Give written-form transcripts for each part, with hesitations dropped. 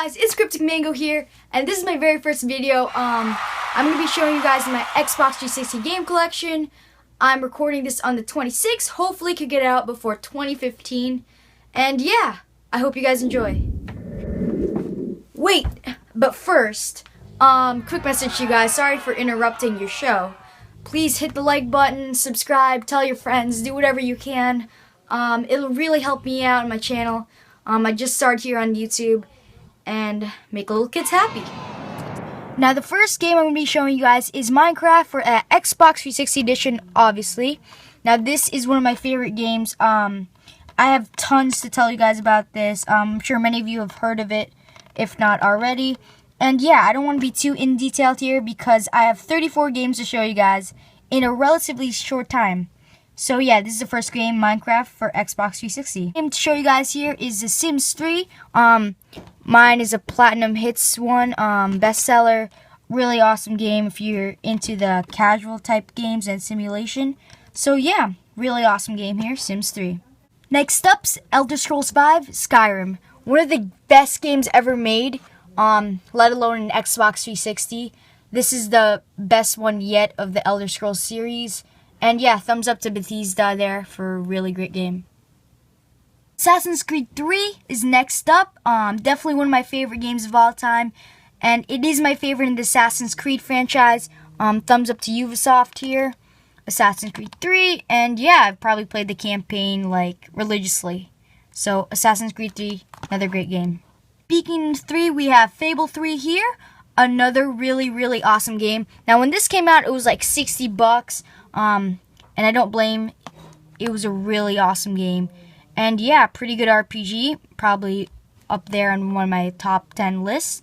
guys, it's KryptikMango here, and this is my very first video. I'm going to be showing you guys my Xbox 360 game collection. I'm recording this on the 26th, hopefully could get it out before 2015, and yeah, I hope you guys enjoy. Wait, but first, quick message to you guys, sorry for interrupting your show. Please hit the like button, subscribe, tell your friends, do whatever you can. It'll really help me out on my channel. I just started here on YouTube and make little kids happy. Now the first game I'm going to be showing you guys is Minecraft for Xbox 360 edition, obviously. Now this is one of my favorite games. I have tons to tell you guys about this. I'm sure many of you have heard of it, if not already. And yeah, I don't want to be too in detailed here because I have 34 games to show you guys in a relatively short time. So yeah, this is the first game, Minecraft for Xbox 360. The game to show you guys here is The Sims 3. Mine is a Platinum Hits one, bestseller. Really awesome game if you're into the casual type games and simulation. So yeah, really awesome game here, Sims 3. Next up's Elder Scrolls V, Skyrim. One of the best games ever made, let alone an Xbox 360. This is the best one yet of the Elder Scrolls series. And yeah, thumbs up to Bethesda there for a really great game. Assassin's Creed 3 is next up. Definitely one of my favorite games of all time. And it is my favorite in the Assassin's Creed franchise. Thumbs up to Ubisoft here. Assassin's Creed 3. And yeah, I've probably played the campaign like religiously. So Assassin's Creed 3, another great game. Speaking of 3, we have Fable 3 here. Another really awesome game. Now when this came out, it was like $60. And I don't blame, it was a really awesome game. And yeah, pretty good RPG, probably up there on one of my top 10 lists.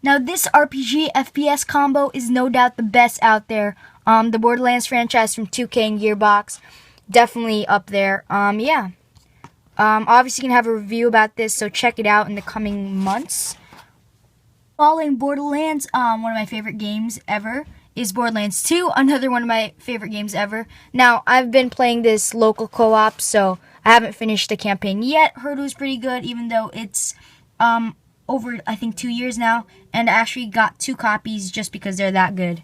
Now this RPG FPS combo is no doubt the best out there. The Borderlands franchise from 2K and Gearbox, definitely up there. Yeah. Obviously you can have a review about this, so check it out in the coming months. Following Borderlands, one of my favorite games ever is Borderlands 2, another one of my favorite games ever. Now, I've been playing this local co-op, so I haven't finished the campaign yet. Heard it was pretty good, even though it's over, I think, 2 years now. And I actually got 2 copies just because they're that good.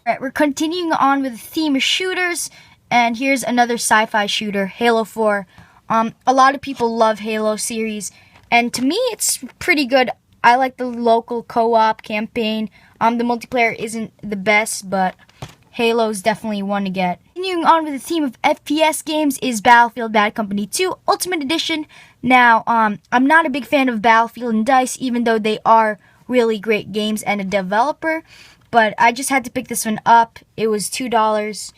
Alright, we're continuing on with the theme of shooters. And here's another sci-fi shooter, Halo 4. A lot of people love Halo series. And to me, it's pretty good. I like the local co-op campaign. The multiplayer isn't the best, but Halo's definitely one to get. Continuing on with the theme of FPS games is Battlefield Bad Company 2 Ultimate Edition. Now, I'm not a big fan of Battlefield and DICE, even though they are really great games and a developer. But I just had to pick this one up. It was $2.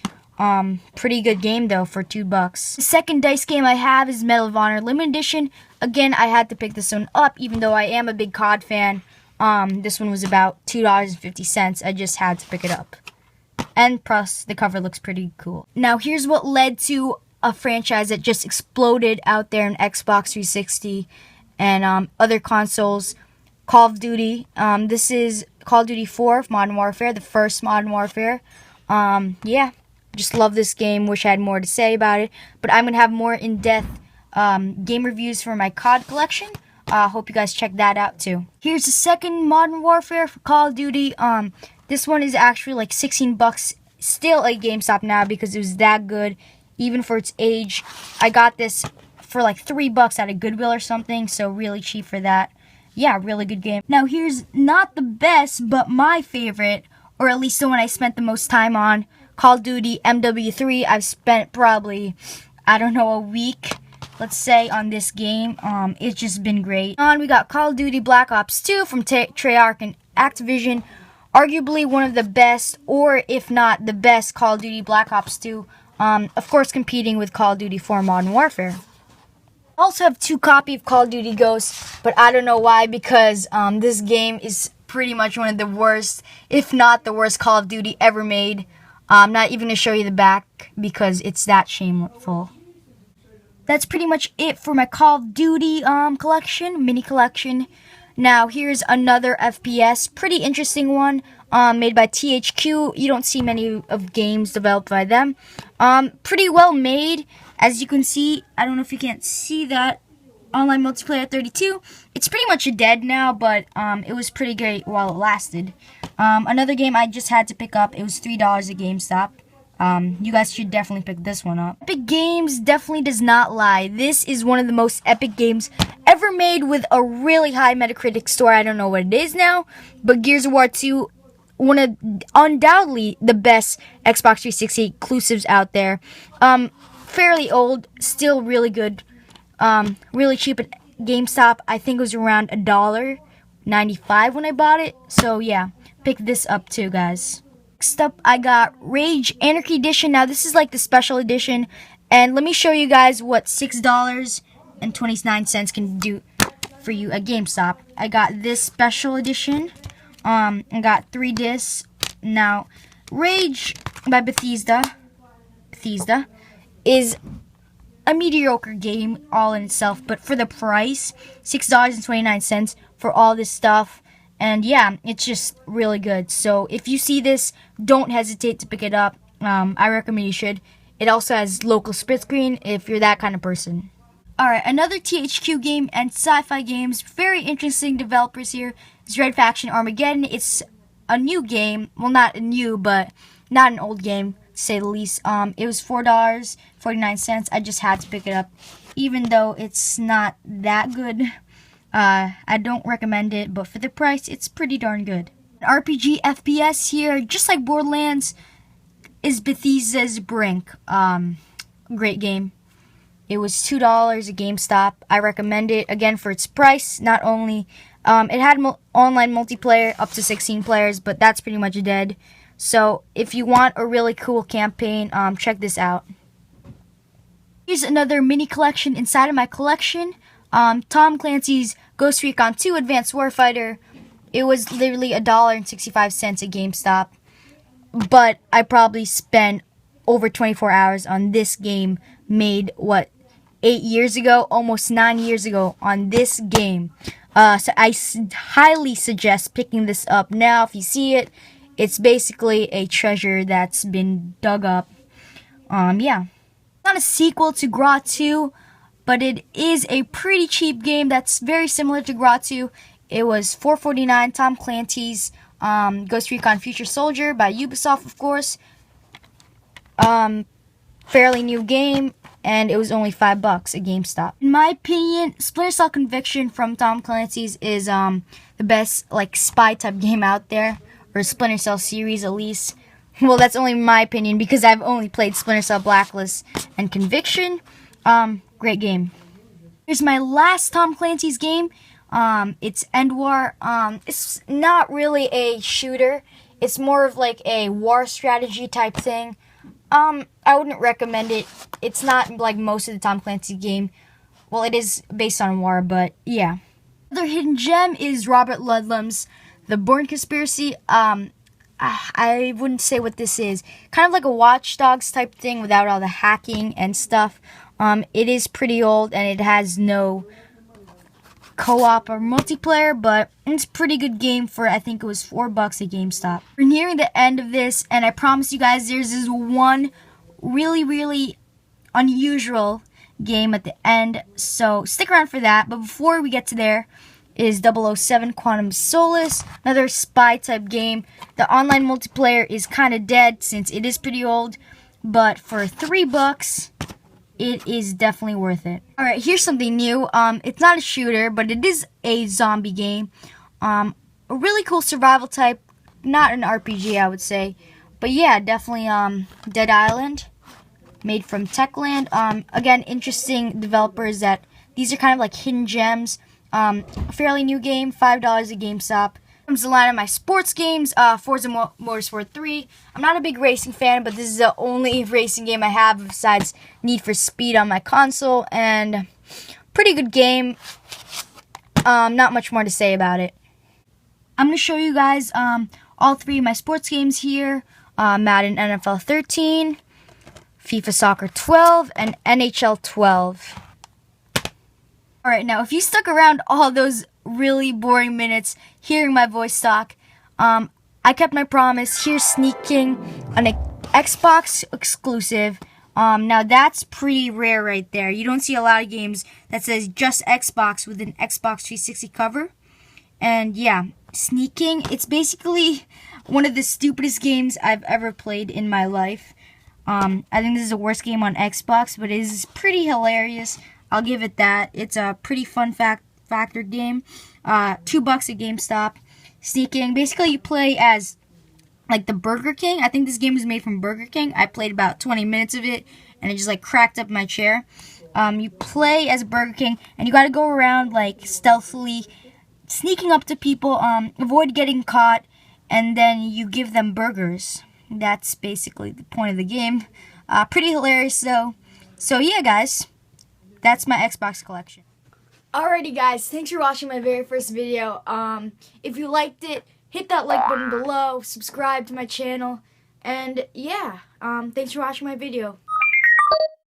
Pretty good game though for $2. The second DICE game I have is Medal of Honor Limited Edition. Again, I had to pick this one up, even though I am a big COD fan. This one was about $2.50. I just had to pick it up. And plus, the cover looks pretty cool. Now, here's what led to a franchise that just exploded out there in Xbox 360 and other consoles. Call of Duty. This is Call of Duty 4, Modern Warfare, the first Modern Warfare. Yeah, just love this game. Wish I had more to say about it. But I'm going to have more in-depth game reviews for my COD collection. Hope you guys check that out too. Here's the second Modern Warfare for Call of Duty. This one is actually like $16 still at GameStop now because it was that good, even for its age. I got this for like $3 at a Goodwill or something, so really cheap for that. Yeah, really good game. Now here's not the best, but my favorite, or at least the one I spent the most time on, Call of Duty MW3. I've spent probably, I don't know, a week, let's say, on this game. It's just been great. We got Call of Duty Black Ops 2 from Treyarch and Activision. Arguably one of the best, or if not the best, Call of Duty Black Ops 2. Of course, competing with Call of Duty 4 Modern Warfare. I also have 2 copies of Call of Duty Ghosts, but I don't know why, because this game is pretty much one of the worst, if not the worst Call of Duty ever made. I'm not even going to show you the back because it's that shameful. That's pretty much it for my Call of Duty collection, mini collection. Now here's another FPS, pretty interesting one, made by THQ. You don't see many of games developed by them. Pretty well made, as you can see. I don't know if you can't see that. online multiplayer 32. It's pretty much dead now, but it was pretty great while it lasted. Another game I just had to pick up. It was $3 at GameStop. You guys should definitely pick this one up. Epic Games definitely does not lie. This is one of the most epic games ever made with a really high Metacritic score. I don't know what it is now, but Gears of War 2, one of undoubtedly the best Xbox 360 exclusives out there. Fairly old, still really good. Really cheap at GameStop. I think it was around $1.95 when I bought it. So yeah, pick this up too, guys. Next up, I got Rage Anarchy Edition. Now, this is like the special edition. And let me show you guys what $6.29 can do for you at GameStop. I got this special edition. I got 3 discs. Now, Rage by Bethesda is a mediocre game all in itself. But for the price, $6.29 for all this stuff. And yeah, it's just really good. So if you see this, don't hesitate to pick it up. I recommend you should. It also has local split screen if you're that kind of person. Alright, another THQ game and sci-fi games. Very interesting developers here. It's Red Faction Armageddon. It's a new game. Well, not a new, but not an old game, to say the least. It was $4.49. I just had to pick it up, even though it's not that good. I don't recommend it, but for the price, it's pretty darn good. An RPG FPS here, just like Borderlands, is Bethesda's Brink. Great game. It was $2 at GameStop. I recommend it, again, for its price. Not only, it had online multiplayer up to 16 players, but that's pretty much dead. So, if you want a really cool campaign, check this out. Here's another mini collection inside of my collection. Tom Clancy's Ghost Recon 2 Advanced Warfighter. It was literally $1.65 at GameStop. But I probably spent over 24 hours on this game made, 8 years ago? Almost 9 years ago on this game. So I highly suggest picking this up now. If you see it, it's basically a treasure that's been dug up. Yeah. It's not a sequel to GRA 2, but it is a pretty cheap game that's very similar to GRA 2. It was $4.49. Tom Clancy's Ghost Recon Future Soldier by Ubisoft, of course. Fairly new game, and it was only $5 at GameStop. In my opinion, Splinter Cell Conviction from Tom Clancy's is the best spy type game out there, or Splinter Cell series at least. Well, that's only my opinion because I've only played Splinter Cell Blacklist and Conviction. Great game. Here's my last Tom Clancy's game. It's End War. It's not really a shooter. It's more of like a war strategy type thing. I wouldn't recommend it. It's not like most of the Tom Clancy game. Well, it is based on war, but yeah. Another hidden gem is Robert Ludlum's The Bourne Conspiracy. I wouldn't say what this is. Kind of like a Watch Dogs type thing without all the hacking and stuff. It is pretty old and it has no co-op or multiplayer, but it's a pretty good game for, I think it was $4 at GameStop. We're nearing the end of this, and I promise you guys there's this one really unusual game at the end, so stick around for that. But before we get to there is 007 Quantum Solace, another spy type game. The online multiplayer is kind of dead since it is pretty old, but for $3, it is definitely worth it. Alright, here's something new. It's not a shooter, but it is a zombie game. A really cool survival type. Not an RPG, I would say. But yeah, definitely Dead Island. Made from Techland. Again, interesting developers that these are kind of like hidden gems. A fairly new game, $5 at GameStop. Comes the line of my sports games, Forza Motorsport 3. I'm not a big racing fan, but this is the only racing game I have besides Need for Speed on my console, and pretty good game. Not much more to say about it. I'm going to show you guys all 3 of my sports games here. Madden NFL 13, FIFA Soccer 12, and NHL 12. Alright, now if you stuck around all those really boring minutes hearing my voice talk, I kept my promise. Here's sneaking an Xbox exclusive, Now that's pretty rare right there. You don't see a lot of games that says just Xbox with an Xbox 360 cover. And yeah, sneaking, it's basically one of the stupidest games I've ever played in my life. I think this is the worst game on Xbox, but it is pretty hilarious. I'll give it that. It's a pretty fun factor game. $2 at GameStop. Sneaking, basically you play as like the Burger King. I think this game was made from Burger King. I played about 20 minutes of it, and it just like cracked up my chair. You play as Burger King, and you got to go around like stealthily, sneaking up to people, avoid getting caught, and then you give them burgers. That's basically the point of the game. Pretty hilarious though. So yeah, guys, that's my Xbox collection. Alrighty, guys, thanks for watching my very first video. If you liked it, hit that like button below, subscribe to my channel, and yeah, thanks for watching my video.